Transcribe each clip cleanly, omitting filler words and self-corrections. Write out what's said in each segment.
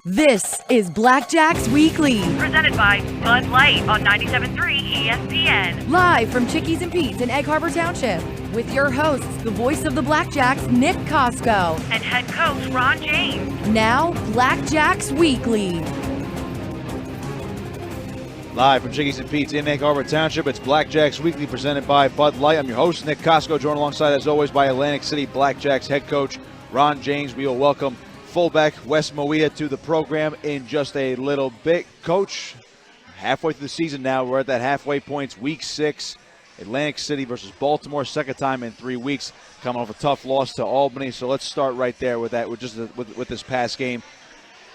This is Blackjacks Weekly. Presented by Bud Light on 97.3 ESPN. Live from Chickies and Pete's in Egg Harbor Township. With your hosts, the voice of the Blackjacks, Nick Kosko. And head coach Ron James. Now, Blackjacks Weekly. Live from Chickies and Pete's in Egg Harbor Township, it's Blackjacks Weekly presented by Bud Light. I'm your host, Nick Kosko, joined alongside, as always, by Atlantic City Blackjacks head coach Ron James. We will welcome Fullback Wes Mauia to the program in just a little bit. Coach, halfway through the season now. We're at that halfway point, week 6. Atlantic City versus Baltimore, second time in 3 weeks, coming off a tough loss to Albany. So let's start right there with that, with this past game.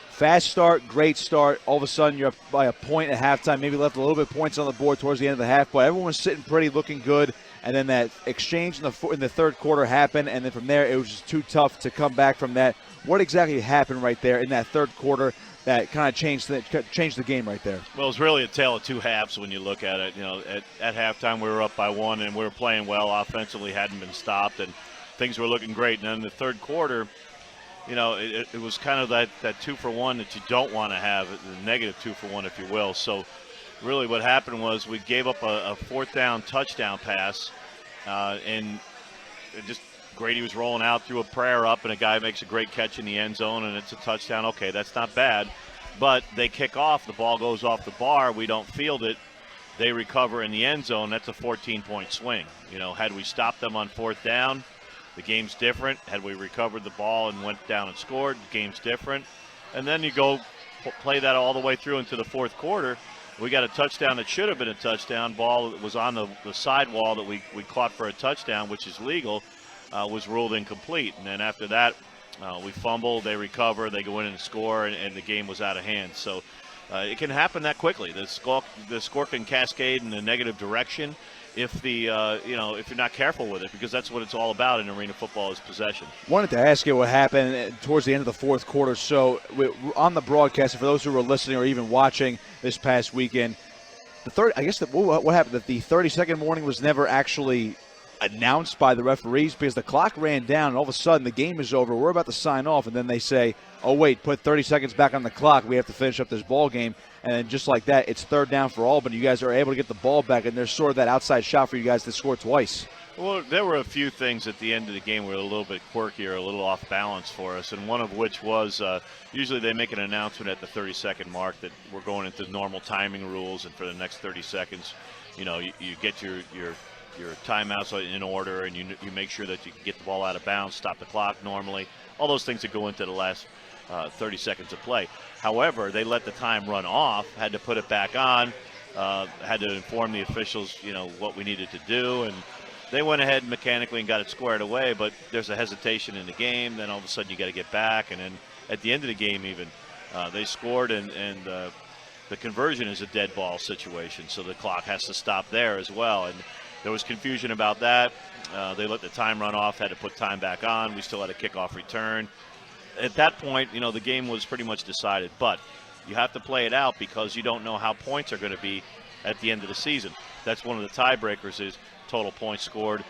Fast start, great start. All of a sudden, you're up by a point at halftime. Maybe left a little bit of points on the board towards the end of the half, but everyone was sitting pretty, looking good. And then that exchange in the third quarter happened, and then from there, it was just too tough to come back from that. What exactly happened right there in that third quarter that kind of changed the game right there? Well, it was really a tale of two halves when you look at it. You know, at halftime, we were up by 1, and we were playing well. Offensively, hadn't been stopped, and things were looking great. And then in the third quarter, you know, it was kind of that 2-for-1 that you don't want to have, the negative 2-for-1, if you will. So really what happened was we gave up a fourth down touchdown pass, and it just Grady was rolling out, threw a prayer up, and a guy makes a great catch in the end zone, and it's a touchdown. Okay, that's not bad. But they kick off. The ball goes off the bar. We don't field it. They recover in the end zone. That's a 14-point swing. You know, had we stopped them on fourth down, the game's different. Had we recovered the ball and went down and scored, the game's different. And then you go play that all the way through into the fourth quarter. We got a touchdown that should have been a touchdown. Ball that was on the sidewall that we caught for a touchdown, which is legal, was ruled incomplete. And then after that, we fumble, they recover, they go in and score, and the game was out of hand. So it can happen that quickly. The score can cascade in a negative direction if if you're not careful with it, because that's what it's all about in arena football, is possession. Wanted to ask you what happened towards the end of the fourth quarter. So on the broadcast, for those who were listening or even watching this past weekend, what happened? That the 30-second warning was never actually announced by the referees, because the clock ran down and all of a sudden the game is over. We're about to sign off, and then they say, oh, wait, put 30 seconds back on the clock. We have to finish up this ball game. And then just like that, it's third down for Albany. You guys are able to get the ball back, and there's sort of that outside shot for you guys to score twice. Well, there were a few things at the end of the game that were a little bit quirky or a little off balance for us, and one of which was usually they make an announcement at the 30-second mark that we're going into normal timing rules, and for the next 30 seconds, you get your timeouts in order, and you make sure that you can get the ball out of bounds, stop the clock normally, all those things that go into the last 30 seconds of play. However, they let the time run off, had to put it back on, had to inform the officials, what we needed to do, and they went ahead mechanically and got it squared away, but there's a hesitation in the game. Then all of a sudden you got to get back, and then at the end of the game even, they scored, and the conversion is a dead ball situation, so the clock has to stop there as well. And there was confusion about that. They let the time run off, had to put time back on. We still had a kickoff return. At that point, the game was pretty much decided. But you have to play it out, because you don't know how points are going to be at the end of the season. That's one of the tiebreakers, is total points scored,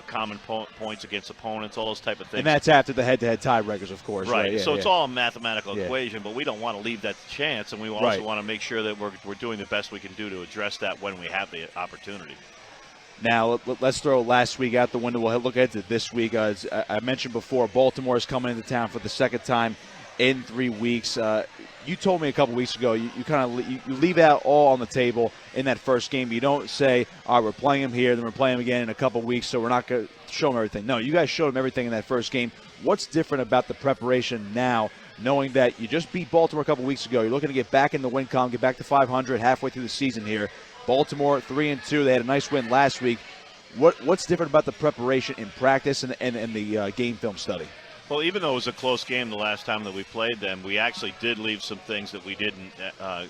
common points against opponents, all those type of things. And that's after the head-to-head tiebreakers, of course. Right. Yeah, so it's all a mathematical equation, but we don't want to leave that to chance, and we also want to make sure that we're doing the best we can do to address that when we have the opportunity. Now, let's throw last week out the window. We'll look at it this week. As I mentioned before, Baltimore is coming into town for the second time in 3 weeks. You told me a couple weeks ago you leave out all on the table in that first game. You don't say, all right, we're playing them here, then we're playing them again in a couple weeks, so we're not going to show them everything. No, you guys showed them everything in that first game. What's different about the preparation now, knowing that you just beat Baltimore a couple weeks ago? You're looking to get back in the win column, get back to 500 halfway through the season here. Baltimore 3-2. They had a nice win last week. What's different about the preparation in practice and the game film study? Well, even though it was a close game the last time that we played them, we actually did leave some things that we didn't,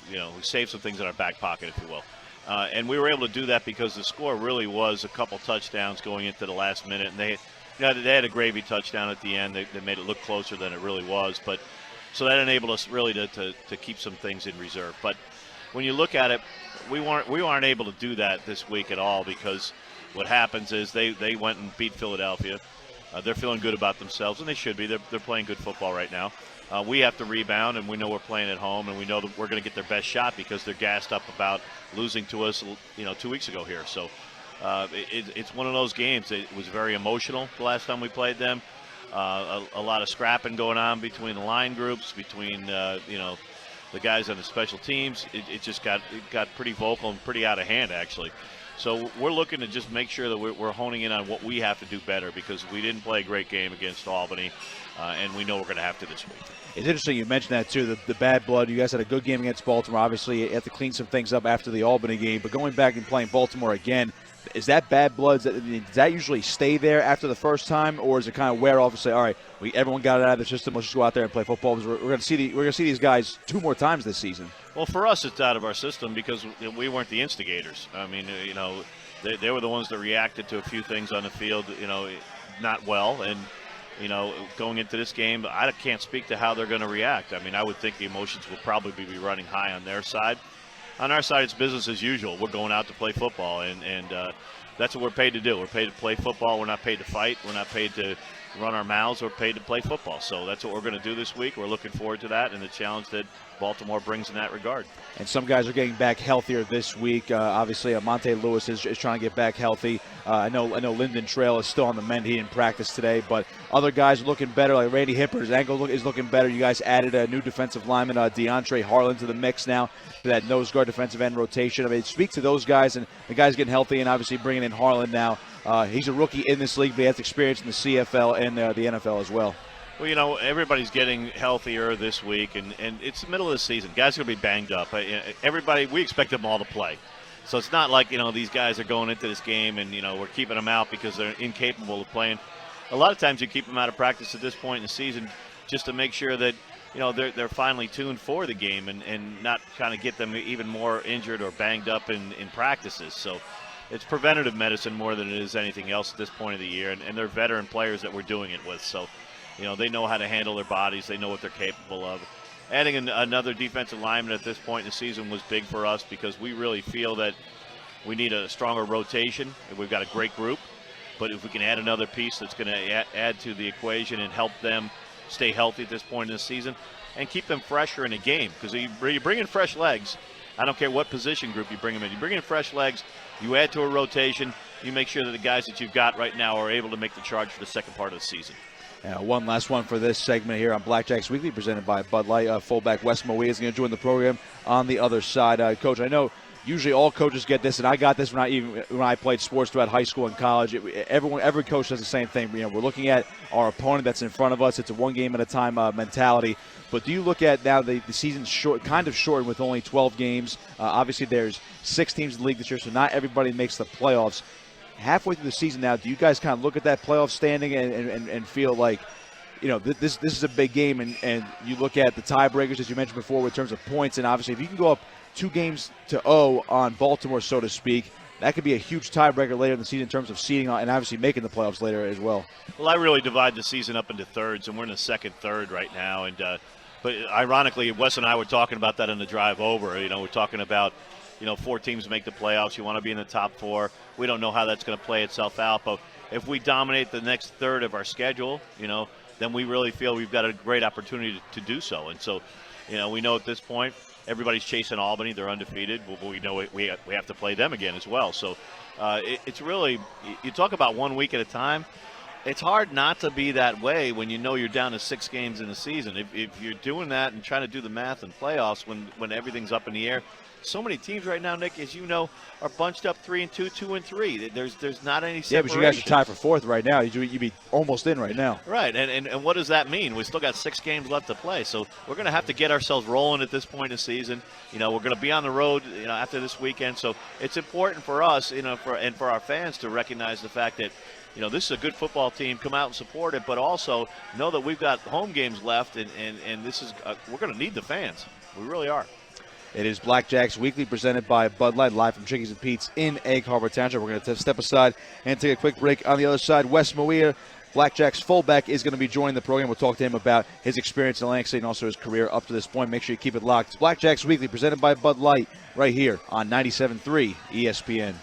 we saved some things in our back pocket, if you will. And we were able to do that because the score really was a couple touchdowns going into the last minute. And they had a gravy touchdown at the end. They made it look closer than it really was. But so that enabled us really to keep some things in reserve. But when you look at it, we weren't able to do that this week at all, because what happens is they went and beat Philadelphia. They're feeling good about themselves, and they should be. They're playing good football right now. we have to rebound, and we know we're playing at home, and we know that we're going to get their best shot because they're gassed up about losing to us, 2 weeks ago here. So it's one of those games. It was very emotional the last time we played them. A lot of scrapping going on between the line groups, between the guys on the special teams. It just got pretty vocal and pretty out of hand, actually. So we're looking to just make sure that we're honing in on what we have to do better because we didn't play a great game against Albany, and we know we're going to have to this week. It's interesting you mentioned that, too, the bad blood. You guys had a good game against Baltimore. Obviously, you have to clean some things up after the Albany game. But going back and playing Baltimore again, is that bad blood, does that usually stay there after the first time, or is it kind of wear off and say, all right, everyone got it out of the system, let's just go out there and play football? We're going to see these guys 2 more times this season. Well, for us, it's out of our system because we weren't the instigators. I mean, they were the ones that reacted to a few things on the field, not well. And, going into this game, I can't speak to how they're going to react. I mean, I would think the emotions will probably be running high on their side. On our side, it's business as usual. We're going out to play football, and that's what we're paid to do. We're paid to play football. We're not paid to fight. We're not paid to run our mouths. We're paid to play football. So that's what we're going to do this week. We're looking forward to that and the challenge that Baltimore brings in that regard. And some guys are getting back healthier this week. Obviously, Monte Lewis is trying to get back healthy. I know Lyndon Trail is still on the mend. He didn't practice today, but other guys are looking better. Like Randy Hipper, his ankle is looking better. You guys added a new defensive lineman, DeAndre Harlan, to the mix now for that nose guard defensive end rotation. I mean, speak to those guys and the guys getting healthy, and obviously bringing in Harlan now. He's a rookie in this league, but he has experience in the CFL and the NFL as well. Well, everybody's getting healthier this week, and it's the middle of the season. Guys are going to be banged up. Everybody, we expect them all to play. So it's not like, these guys are going into this game and, we're keeping them out because they're incapable of playing. A lot of times you keep them out of practice at this point in the season just to make sure that, they're finally tuned for the game and not kind of get them even more injured or banged up in practices. So it's preventative medicine more than it is anything else at this point of the year, and they're veteran players that we're doing it with. So, they know how to handle their bodies. They know what they're capable of. Adding another defensive lineman at this point in the season was big for us because we really feel that we need a stronger rotation. We've got a great group, but if we can add another piece that's going to add to the equation and help them stay healthy at this point in the season and keep them fresher in a game, because you bring in fresh legs. I don't care what position group you bring them in. You bring in fresh legs, you add to a rotation, you make sure that the guys that you've got right now are able to make the charge for the second part of the season. One last one for this segment here on Blackjacks Weekly, presented by Bud Light. Fullback Wes Mauia is going to join the program on the other side. Coach, I know usually all coaches get this, and I got this when I played sports throughout high school and college. Every coach does the same thing. We're looking at our opponent that's in front of us. It's a one game at a time mentality. But do you look at now the season's kind of shortened with only 12 games? Obviously, there's 6 teams in the league this year, so not everybody makes the playoffs. Halfway through the season now, do you guys kind of look at that playoff standing and feel like, this is a big game, and you look at the tiebreakers, as you mentioned before, in terms of points, and obviously if you can go up 2-0 on Baltimore, so to speak, that could be a huge tiebreaker later in the season in terms of seeding and obviously making the playoffs later as well. Well, I really divide the season up into thirds, and we're in the second third right now. And but ironically, Wes and I were talking about that on the drive over. We're talking about 4 teams make the playoffs. You want to be in the top 4. We don't know how that's going to play itself out, but if we dominate the next third of our schedule, then we really feel we've got a great opportunity to do so. And so, we know at this point everybody's chasing Albany. They're undefeated. But we know we have to play them again as well. So it's really, you talk about 1 week at a time. It's hard not to be that way when you're down to 6 games in the season. If you're doing that and trying to do the math in playoffs when everything's up in the air, so many teams right now, Nick, as you know, are bunched up 3-2, 2-3. There's not any separation. Yeah, but you guys are tied for 4th right now. You'd be almost in right now. Right, and what does that mean? We still got 6 games left to play, so we're going to have to get ourselves rolling at this point in the season. We're going to be on the road, after this weekend, so it's important for us, for our fans to recognize the fact that, this is a good football team. Come out and support it, but also know that we've got home games left, and this is we're going to need the fans. We really are. It is Blackjacks Weekly, presented by Bud Light, live from Chickies and Pete's in Egg Harbor Township. We're going to step aside and take a quick break. On the other side, Wes Mauia, Blackjacks fullback, is going to be joining the program. We'll talk to him about his experience in Atlantic City and also his career up to this point. Make sure you keep it locked. It's Blackjacks Weekly, presented by Bud Light, right here on 97.3 ESPN.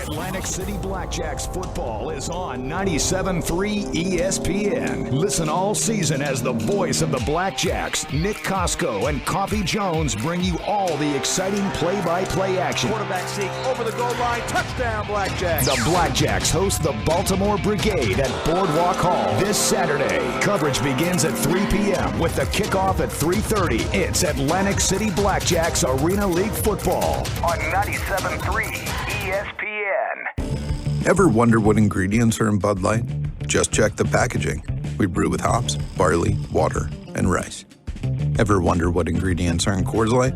Atlantic City Blackjacks football is on 97.3 ESPN. Listen all season as the voice of the Blackjacks, Nick Kosko and Coffee Jones, bring you all the exciting play-by-play action. Quarterback sneak over the goal line. Touchdown, Blackjacks. The Blackjacks host the Baltimore Brigade at Boardwalk Hall this Saturday. Coverage begins at 3 p.m. with the kickoff at 3:30. It's Atlantic City Blackjacks Arena League football on 97.3 ESPN. Ever wonder what ingredients are in Bud Light? Just check the packaging. We brew with hops, barley, water, and rice. Ever wonder what ingredients are in Coors Light?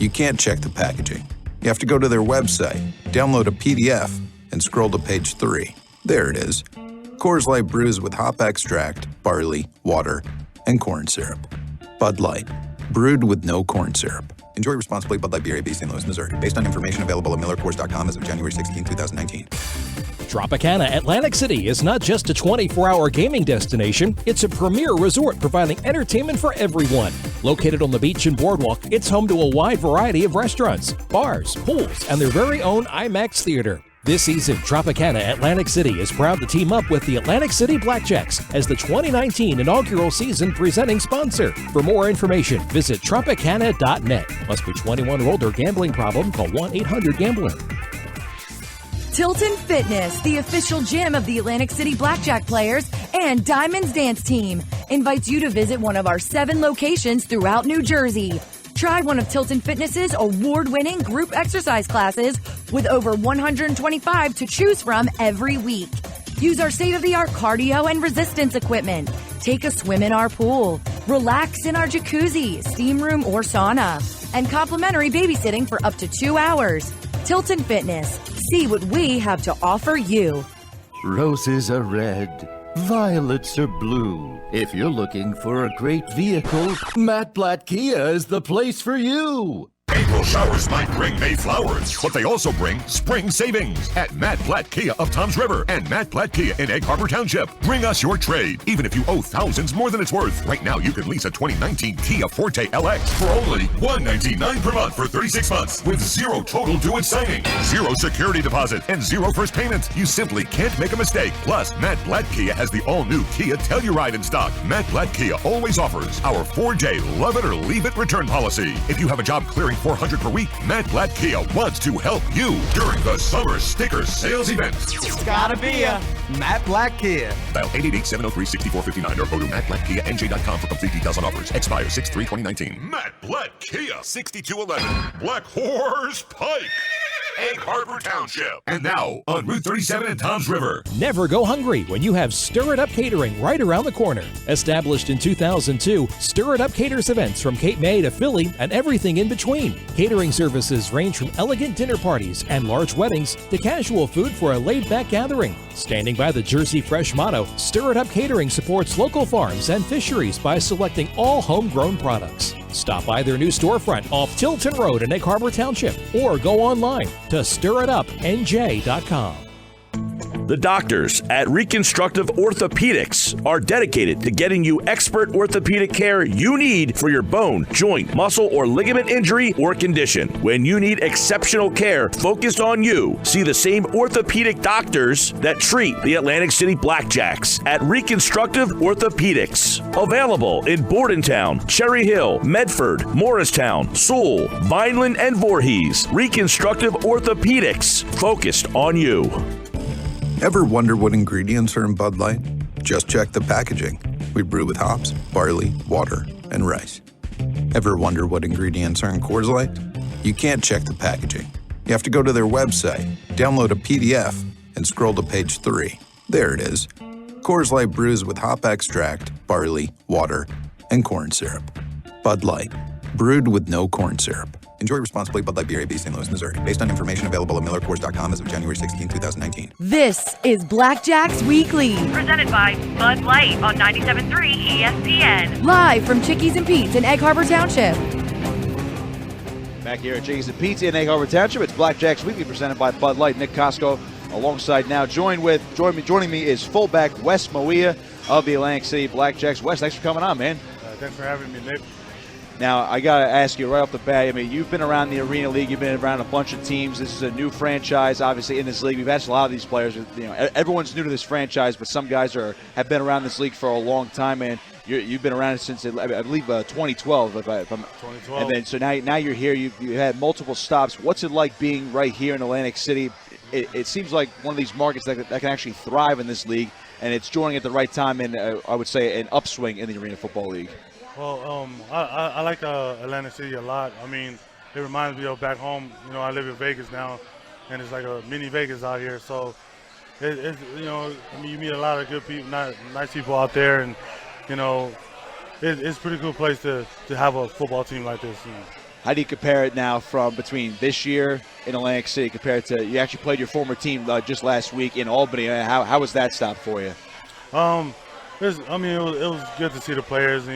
You can't check the packaging. You have to go to their website, download a PDF, and scroll to page 3. There it is. Coors Light brews with hop extract, barley, water, and corn syrup. Bud Light, brewed with no corn syrup. Enjoy responsibly. Bud Light Beer, AB, St. Louis, Missouri. Based on information available at MillerCoors.com as of January 16, 2019. Tropicana Atlantic City is not just a 24-hour gaming destination, it's a premier resort providing entertainment for everyone. Located on the beach and boardwalk, it's home to a wide variety of restaurants, bars, pools, and their very own IMAX theater. This season, Tropicana Atlantic City is proud to team up with the Atlantic City Blackjacks as the 2019 inaugural season presenting sponsor. For more information, visit Tropicana.net. Must be 21 or older. Gambling problem? Call 1-800-GAMBLER. Tilton Fitness, the official gym of the Atlantic City Blackjack players and Diamonds Dance Team, invites you to visit one of our 7 locations throughout New Jersey. Try one of Tilton Fitness's award-winning group exercise classes with over 125 to choose from every week. Use our state-of-the-art cardio and resistance equipment. Take a swim in our pool. Relax in our jacuzzi, steam room, or sauna. And complimentary babysitting for up to 2 hours. Tilton Fitness. See what we have to offer you. Roses are red. Violets are blue. If you're looking for a great vehicle, Matt Blatt Kia is the place for you. April showers might bring May flowers, but they also bring spring savings at Matt Blatt Kia of Toms River and Matt Blatt Kia in Egg Harbor Township. Bring us your trade, even if you owe thousands more than it's worth. Right now, you can lease a 2019 Kia Forte LX for only $199 per month for 36 months with zero total due at signing, zero security deposit, and zero first payment. You simply can't make a mistake. Plus, Matt Blatt Kia has the all-new Kia Telluride in stock. Matt Blatt Kia always offers our 4-day love it or leave it return policy. If you have a job clearing $400 per week, Matt Blatt Kia wants to help you during the summer sticker sales event. It's gotta be a Matt Blatt Kia. Dial 888-703-6459 or go to mattblattkianj.com for complete details on offers. Expire 6/3/2019. Matt Blatt Kia, 6211 Black Horse Pike, Egg Harbor Township. And now on Route 37 in Toms River. Never go hungry when you have Stir It Up Catering right around the corner. Established in 2002, Stir It Up caters events from Cape May to Philly and everything in between. Catering services range from elegant dinner parties and large weddings to casual food for a laid-back gathering. Standing by the Jersey Fresh motto, Stir It Up Catering supports local farms and fisheries by selecting all homegrown products. Stop by their new storefront off Tilton Road in Egg Harbor Township or go online to stirritupnj.com. The doctors at Reconstructive Orthopedics are dedicated to getting you expert orthopedic care you need for your bone, joint, muscle, or ligament injury or condition. When you need exceptional care focused on you, see the same orthopedic doctors that treat the Atlantic City Blackjacks at Reconstructive Orthopedics. Available in Bordentown, Cherry Hill, Medford, Morristown, Sewell, Vineland, and Voorhees. Reconstructive Orthopedics, focused on you. Ever wonder what ingredients are in Bud Light? Just check the packaging. We brew with hops, barley, water, and rice. Ever wonder what ingredients are in Coors Light? You can't check the packaging. You have to go to their website, download a PDF, and scroll to page 3. There it is. Coors Light brews with hop extract, barley, water, and corn syrup. Bud Light, brewed with no corn syrup. Enjoy responsibly. Bud Light Beer, AB, St. Louis, Missouri. Based on information available at MillerCoors.com as of January 16, 2019. This is Blackjacks Weekly. Presented by Bud Light on 97.3 ESPN. Live from Chickies and Pete's in Egg Harbor Township. Back here at Chickies and Pete's in Egg Harbor Township. It's Blackjacks Weekly presented by Bud Light. Nick Kosko alongside now. Joining me is Fullback Wes Mauia of the Atlantic City Blackjacks. Wes, thanks for coming on, man. Thanks for having me, Nick. Now, I got to ask you right off the bat, I mean, you've been around the Arena League. You've been around a bunch of teams. This is a new franchise, obviously, in this league. We've asked a lot of these players. Everyone's new to this franchise, but some guys have been around this league for a long time, and you've been around it since, I believe, 2012. 2012. And then, so now you're here. You had multiple stops. What's it like being right here in Atlantic City? It seems like one of these markets that can actually thrive in this league, and it's joining at the right time in, I would say, an upswing in the Arena Football League. Well, I like Atlantic City a lot. I mean, it reminds me of back home. I live in Vegas now, and it's like a mini Vegas out here. So, it's you meet a lot of good people, nice people out there, and it's a pretty cool place to have a football team like this. How do you compare it now from between this year in Atlantic City compared to you actually played your former team just last week in Albany? How was that stop for you? It was good to see the players.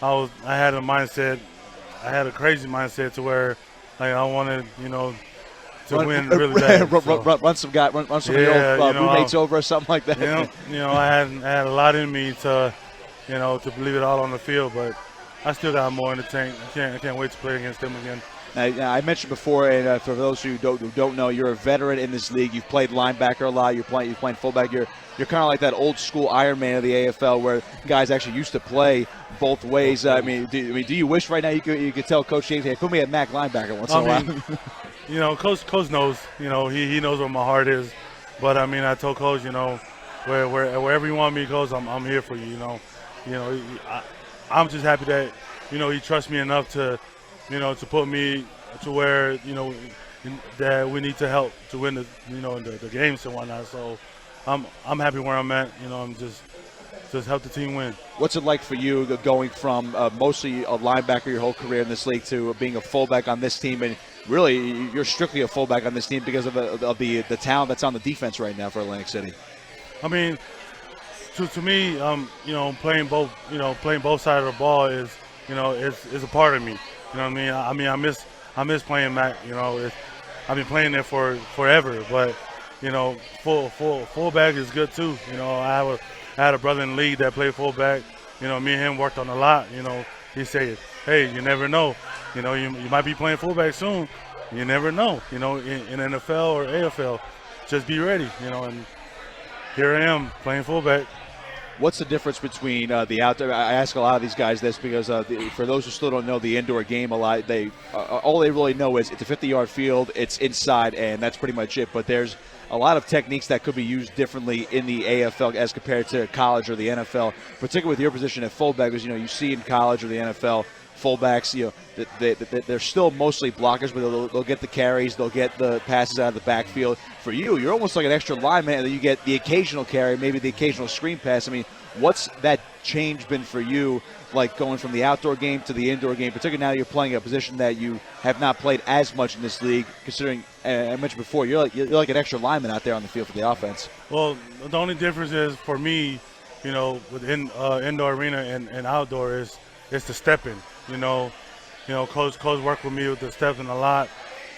I had a crazy mindset to where, like, I wanted, to win really bad. Run some of your old roommates over or something like that. I had a lot in me to believe it all on the field, but I still got more in the tank. I can't wait to play against them again. Now, I mentioned before, and for those who don't know, you're a veteran in this league. You've played linebacker a lot. You're playing fullback. You're kind of like that old school Iron Man of the AFL, where guys actually used to play both ways. Do you wish right now you could tell Coach James, hey, put me at Mac linebacker once in a while? Coach knows. He knows where my heart is. But I told Coach, wherever you want me, Coach, I'm here for you. I'm just happy that he trusts me enough to put me to where that we need to help to win the games and whatnot. So I'm happy where I'm at. I'm just help the team win. What's it like for you going from mostly a linebacker your whole career in this league to being a fullback on this team? And really, you're strictly a fullback on this team because of the talent that's on the defense right now for Atlantic City. I mean, to me, playing both sides of the ball is a part of me. I miss playing Mac. I've been playing there for forever, but fullback is good too. I had a brother in the league that played fullback. Me and him worked on a lot. He said, "Hey, you never know. You might be playing fullback soon. You never know. In NFL or AFL, just be ready. And here I am playing fullback." What's the difference between the outdoor? I ask a lot of these guys this because for those who still don't know the indoor game a lot, all they really know is it's a 50-yard field, it's inside, and that's pretty much it. But there's a lot of techniques that could be used differently in the AFL as compared to college or the NFL, particularly with your position at fullback, because you see in college or the NFL, fullbacks, they're still mostly blockers, but they'll get the carries, they'll get the passes out of the backfield. For you're almost like an extra lineman, and you get the occasional carry, maybe the occasional screen pass. I mean, what's that change been for you, like going from the outdoor game to the indoor game, particularly now you're playing a position that you have not played as much in this league, considering, I mentioned before, you're like an extra lineman out there on the field for the offense. Well, the only difference is for me, with indoor arena and outdoor is the stepping. Coach worked with me with the stepping a lot,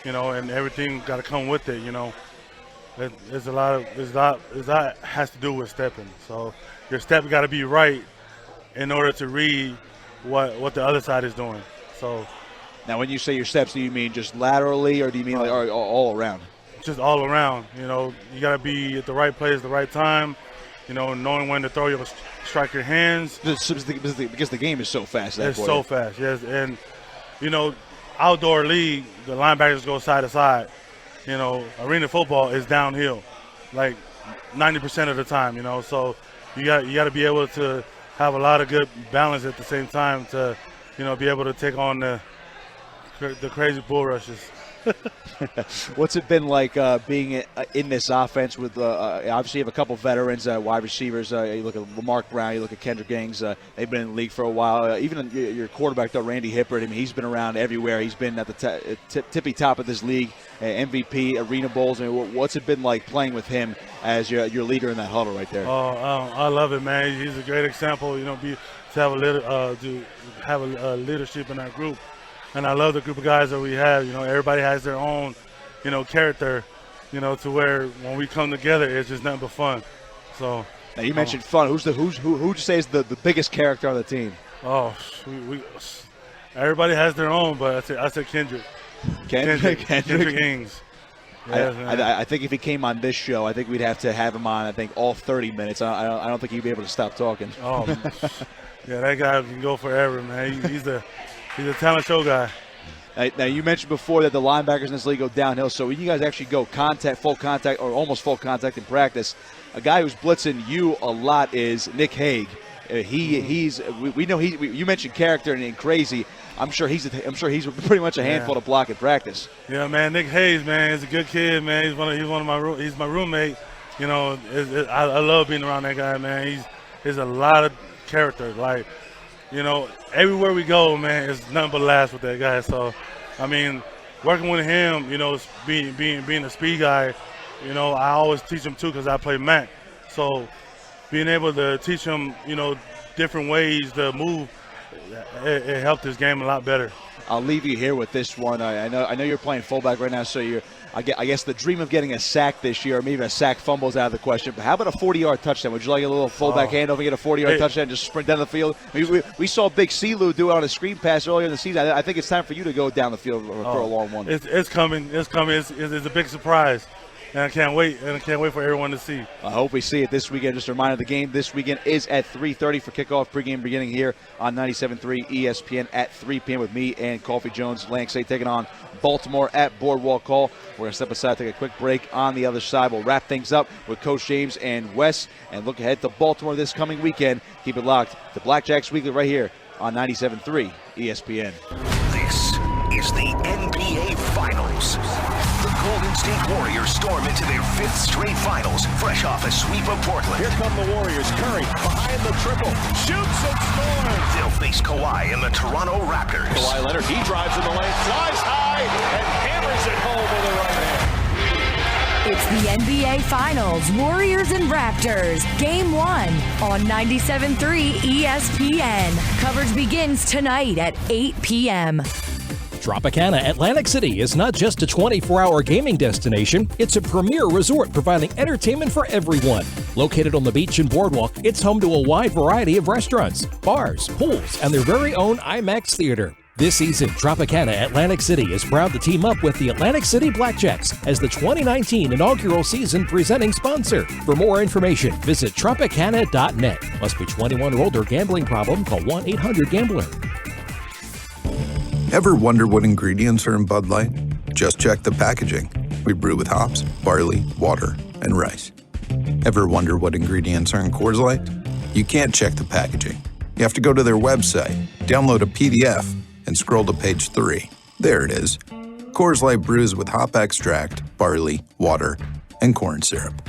and everything got to come with it. There's a lot has to do with stepping. So your step got to be right in order to read what the other side is doing. So now, when you say your steps, do you mean just laterally, or do you mean like all around? Just all around. You got to be at the right place, the right time. Knowing when to throw your strike your hands. Because the game is so fast. It's so fast, yes. And, outdoor league, the linebackers go side to side. Arena football is downhill, like 90% of the time, So you got to be able to have a lot of good balance at the same time to, be able to take on the crazy bull rushes. What's it been like being in this offense with obviously you have a couple veterans, wide receivers. You look at Lamar Brown, you look at Kendrick Gaines. They've been in the league for a while. Even your quarterback, though, Randy Hippert, he's been around everywhere. He's been at the tippy top of this league, MVP, Arena Bowls. What's it been like playing with him as your leader in that huddle right there? I love it, man. He's a great example, to have a leadership in our group. And I love the group of guys that we have. Everybody has their own, character, to where when we come together, it's just nothing but fun. So now you mentioned fun. Who'd you say is the biggest character on the team? Oh, Everybody has their own, but I said Kendrick. Kendrick Ings. Yes, I think if he came on this show, I think we'd have to have him on, I think, all 30 minutes. I don't think he'd be able to stop talking. Oh, yeah, that guy can go forever, man. He's a talent show guy. Now, you mentioned before that the linebackers in this league go downhill, so when you guys actually go full contact, or almost full contact in practice, a guy who's blitzing you a lot is Nick Hague. We know you mentioned character and crazy. I'm sure he's pretty much a handful to block in practice. Yeah, man, Nick Hayes, man, he's a good kid, man. He's my roommate. You know, I love being around that guy, man. He's a lot of character. Like, you know, everywhere we go, man, it's nothing but laughs with that guy. So, I mean, working with him, you know, being a speed guy, you know, I always teach him too because I play Mac. So, being able to teach him, you know, different ways to move, it helped his game a lot better. I'll leave you here with this one. I know you're playing fullback right now, so I guess the dream of getting a sack this year, or maybe a sack fumble is out of the question. But how about a 40-yard touchdown? Would you like a little fullback handoff and get a 40-yard touchdown and just sprint down the field? I mean, we saw Big Silu do it on a screen pass earlier in the season. I think it's time for you to go down the field for a long one. It's coming. It's coming. It's a big surprise. And I can't wait for everyone to see. I hope we see it this weekend. Just a reminder, the game this weekend is at 3:30 for kickoff. Pregame beginning here on 97.3 ESPN at 3 p.m. with me and Coffee Jones. Atlantic State taking on Baltimore at Boardwalk Hall. We're going to step aside, take a quick break. On the other side, we'll wrap things up with Coach James and Wes and look ahead to Baltimore this coming weekend. Keep it locked to Blackjacks Weekly right here on 97.3 ESPN. This is the NBA Finals. The Golden State Warriors storm into their 5th straight finals, fresh off a sweep of Portland. Here come the Warriors. Curry behind the triple. Shoots and scores. They'll face Kawhi and the Toronto Raptors. Kawhi Leonard, he drives in the lane, flies high, and hammers it home with the right hand. It's the NBA Finals, Warriors and Raptors, Game 1 on 97.3 ESPN. Coverage begins tonight at 8 p.m. Tropicana Atlantic City is not just a 24-hour gaming destination, it's a premier resort providing entertainment for everyone. Located on the beach and boardwalk, it's home to a wide variety of restaurants, bars, pools, and their very own IMAX theater. This season, Tropicana Atlantic City is proud to team up with the Atlantic City Blackjacks as the 2019 inaugural season presenting sponsor. For more information, visit Tropicana.net. Must be 21 or older. Gambling problem? Call 1-800-GAMBLER. Ever wonder what ingredients are in Bud Light? Just check the packaging. We brew with hops, barley, water, and rice. Ever wonder what ingredients are in Coors Light? You can't check the packaging. You have to go to their website, download a PDF, and scroll to page 3. There it is. Coors Light brews with hop extract, barley, water, and corn syrup.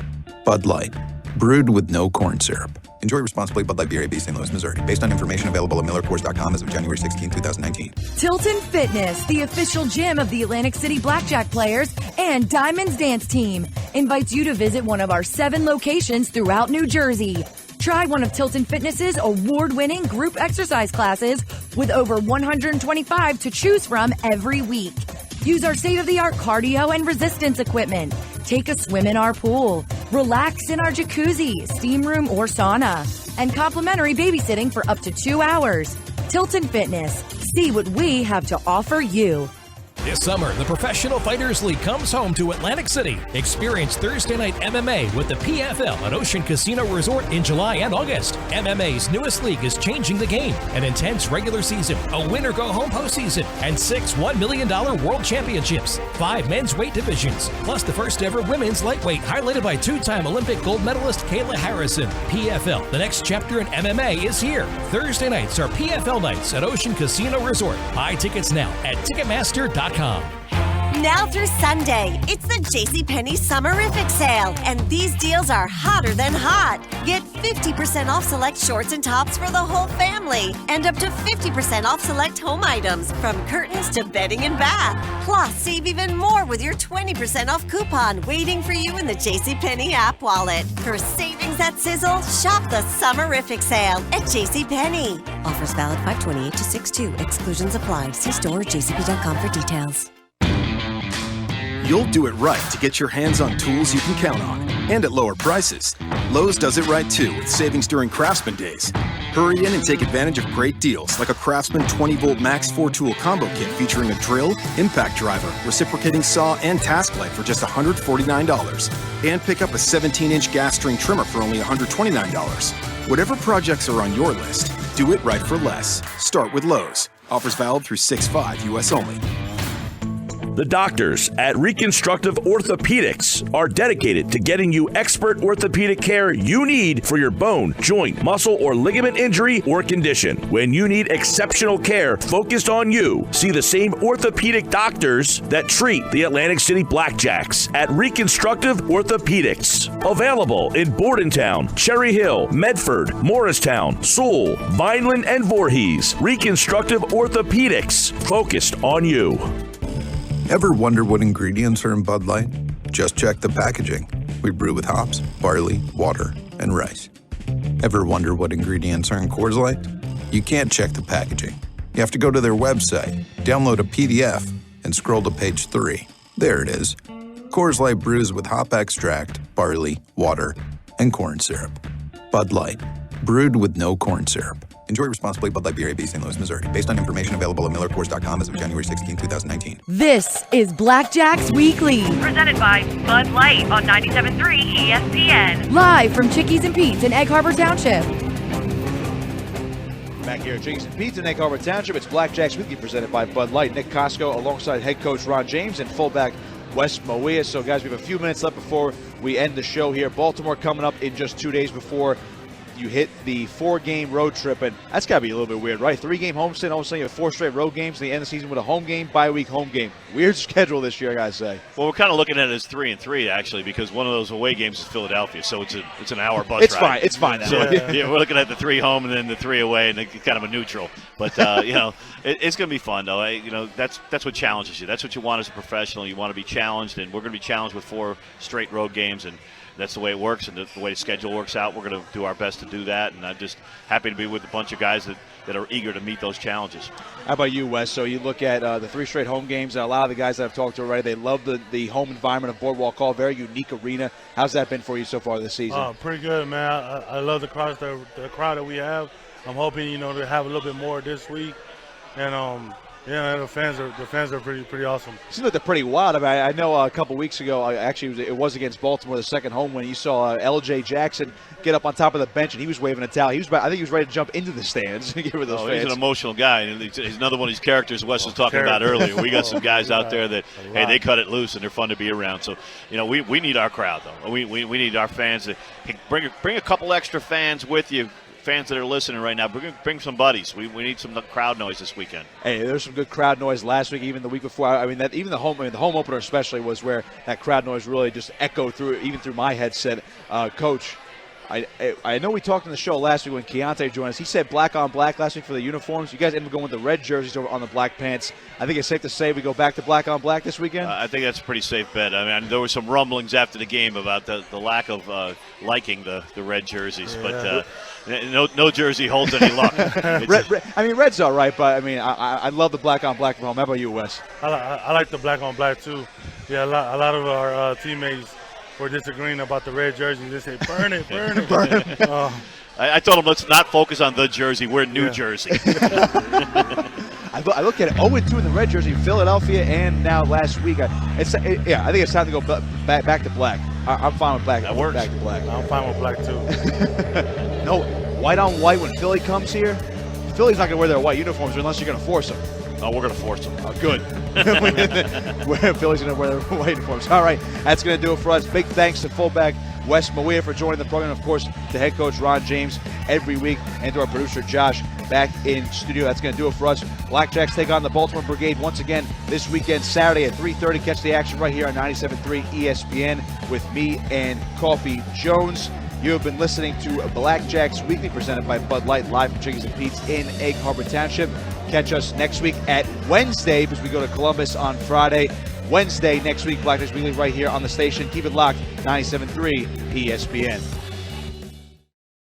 Bud Light, brewed with no corn syrup. Enjoy responsibly. Bud Light Beer, AB, St. Louis, Missouri. Based on information available at MillerCoors.com as of January 16, 2019. Tilton Fitness, the official gym of the Atlantic City Blackjack players and Diamonds Dance Team, invites you to visit one of our 7 locations throughout New Jersey. Try one of Tilton Fitness's award-winning group exercise classes with over 125 to choose from every week. Use our state-of-the-art cardio and resistance equipment. Take a swim in our pool. Relax in our jacuzzi, steam room, or sauna. And complimentary babysitting for up to 2 hours. Tilton Fitness. See what we have to offer you. This summer, the Professional Fighters League comes home to Atlantic City. Experience Thursday night MMA with the PFL at Ocean Casino Resort in July and August. MMA's newest league is changing the game. An intense regular season, a win-or-go-home postseason, and 6 $1 million world championships. 5 men's weight divisions, plus the first-ever women's lightweight, highlighted by 2-time Olympic gold medalist Kayla Harrison. PFL, the next chapter in MMA, is here. Thursday nights are PFL nights at Ocean Casino Resort. Buy tickets now at Ticketmaster.com. Now through Sunday, it's the JCPenney Summerific Sale, and these deals are hotter than hot. Get 50% off select shorts and tops for the whole family, and up to 50% off select home items, from curtains to bedding and bath. Plus, save even more with your 20% off coupon waiting for you in the JCPenney app wallet. For savings that sizzle, shop the Summerific Sale at JCPenney. Offers valid 5/28 to 6/2. Exclusions apply. See store or jcp.com for details. You'll do it right to get your hands on tools you can count on, and at lower prices. Lowe's does it right too with savings during Craftsman Days. Hurry in and take advantage of great deals like a Craftsman 20-volt Max 4-tool combo kit featuring a drill, impact driver, reciprocating saw, and task light for just $149. And pick up a 17-inch gas string trimmer for only $129. Whatever projects are on your list, do it right for less. Start with Lowe's. Offers valid through 6/5 U.S. only. The doctors at Reconstructive Orthopedics are dedicated to getting you expert orthopedic care you need for your bone, joint, muscle, or ligament injury or condition. When you need exceptional care focused on you, see the same orthopedic doctors that treat the Atlantic City Blackjacks at Reconstructive Orthopedics. Available in Bordentown, Cherry Hill, Medford, Morristown, Sewell, Vineland, and Voorhees. Reconstructive Orthopedics, focused on you. Ever wonder what ingredients are in Bud Light? Just check the packaging. We brew with hops, barley, water, and rice. Ever wonder what ingredients are in Coors Light? You can't check the packaging. You have to go to their website, download a PDF, and scroll to page 3. There it is. Coors Light brews with hop extract, barley, water, and corn syrup. Bud Light, brewed with no corn syrup. Enjoy responsibly. Bud Light Beer, AB, St. Louis, Missouri. Based on information available at MillerCoors.com as of January 16, 2019. This is Blackjacks Weekly. Presented by Bud Light on 97.3 ESPN. Live from Chickies and Pete's in Egg Harbor Township. Back here at Chickies and Pete's in Egg Harbor Township, it's Blackjacks Weekly presented by Bud Light. Nick Kosko alongside head coach Ron James and fullback Wes Mauia. So, guys, we have a few minutes left before we end the show here. Baltimore coming up in just 2 days before you hit the 4-game road trip, and that's got to be a little bit weird, right? 3-game homestand, all of a sudden you have 4 straight road games, and the end of the season with a home game, bye-week home game. Weird schedule this year, I got to say. Well, we're kind of looking at it as 3-3, actually, because one of those away games is Philadelphia, so it's an hour bus ride. It's fine. So, yeah, we're looking at the 3 home and then the 3 away, and it's kind of a neutral. But, it's going to be fun, though. That's what challenges you. That's what you want as a professional. You want to be challenged, and we're going to be challenged with 4 straight road games, and that's the way it works, and the way the schedule works out. We're going to do our best to do that, and I'm just happy to be with a bunch of guys that are eager to meet those challenges. How about you, Wes? So you look at the 3 straight home games, and a lot of the guys that I've talked to already, they love the home environment of Boardwalk Hall, very unique arena. How's that been for you so far this season? Pretty good, man. I love the crowd that we have. I'm hoping, to have a little bit more this week, and the fans are pretty awesome. Seems like they're pretty wild. I mean, I know a couple weeks ago, it was against Baltimore, the second home when you saw L.J. Jackson get up on top of the bench and he was waving a towel. I think he was ready to jump into the stands. Give those fans. He's an emotional guy, and he's another one of these characters Wes was talking about earlier. We got some guys out there that they cut it loose and they're fun to be around. So we need our crowd though. We need our fans to bring a couple extra fans with you. Fans that are listening right now, bring some buddies. We need some crowd noise this weekend. Hey, there's some good crowd noise last week, even the week before. I mean, even the home opener especially was where that crowd noise really just echoed through my headset. Coach, I know we talked on the show last week when Keontae joined us. He said black on black last week for the uniforms. You guys ended up going with the red jerseys over on the black pants. I think it's safe to say we go back to black on black this weekend? I think that's a pretty safe bet. I mean, there were some rumblings after the game about the lack of liking the red jerseys, but no jersey holds any luck. Red's all right, but I love the black on black from home. How about you, Wes? I like the black on black too. Yeah, a lot of our teammates were disagreeing about the red jersey. They say, burn it. I told them, let's not focus on the jersey. We're New Jersey. I look at it, 0-2 in the red jersey, Philadelphia, and now last week. I think it's time to go back to black. I'm fine with black. That works. Back to black. I'm fine with black, too. No, white on white when Philly comes here. Philly's not going to wear their white uniforms unless you're going to force them. Oh, we're going to force them. Oh, good. Philly's going to wear their white uniforms. All right, that's going to do it for us. Big thanks to fullback Wes Mauia for joining the program. Of course, to head coach Ron James every week, and to our producer Josh back in studio. That's going to do it for us. Blackjacks take on the Baltimore Brigade once again this weekend, Saturday at 3:30. Catch the action right here on 97.3 ESPN with me and Coffee Jones. You have been listening to Blackjacks Weekly, presented by Bud Light, live from Chickies and Pete's in Egg Harbor Township. Catch us next week at Wednesday, because we go to Columbus on Friday. Wednesday next week, Blackjacks Weekly right here on the station. Keep it locked, 97.3 ESPN.